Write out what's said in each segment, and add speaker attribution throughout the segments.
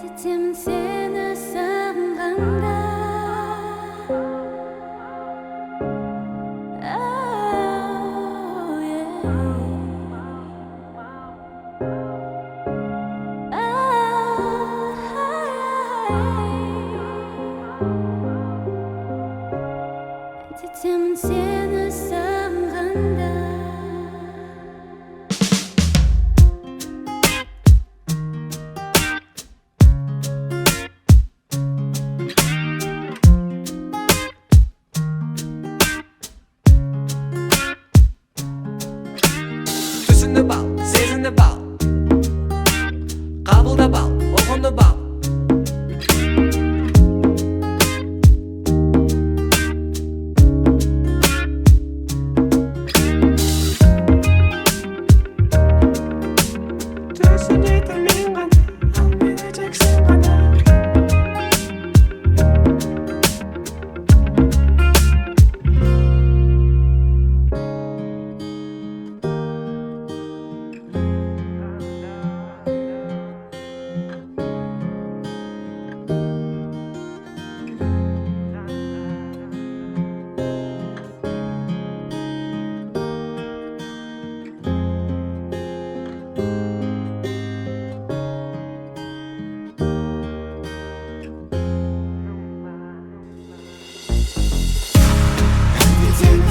Speaker 1: Әдеттемін сені сағынғанда. Әдеттемін сені сағынғанда.
Speaker 2: Түсініп ал, сезініп ал, қабылдап ал, ұғынып ал. Түсінетін мен ғана, ал мені тек сен ғана.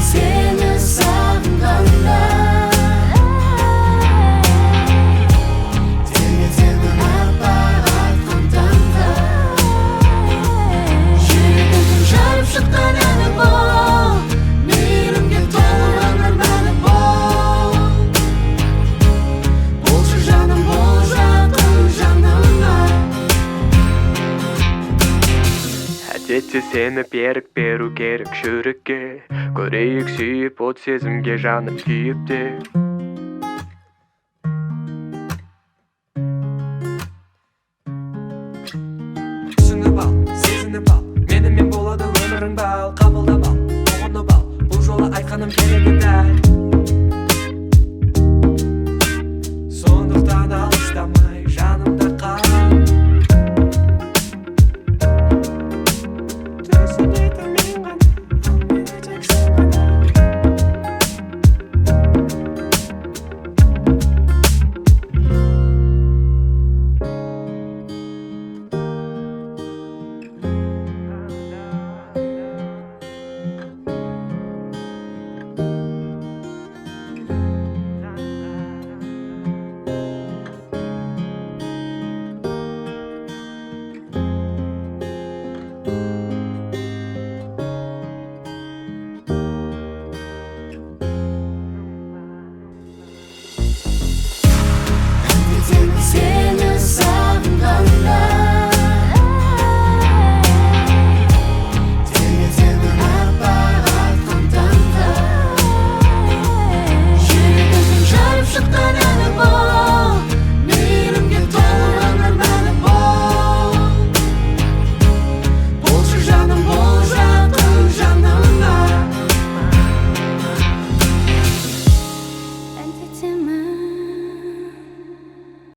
Speaker 1: Seni sağındığında. Teni apparat kontanda. Жүрегімнің жарып шыққан әні бұл. Мейірімге толы өмір мәні бұл. Болшы жаным, бол жақын жаныма.
Speaker 2: Әдетте сені берік беру керек жүрекке, көрейік сүйіп от сезімге жанып күйіп те. Түсініп ал, сезініп ал, менімен болады өмірің бал. Қабылдап ал, ұғынып ал, бұл жолы айтқаным келеді дәл.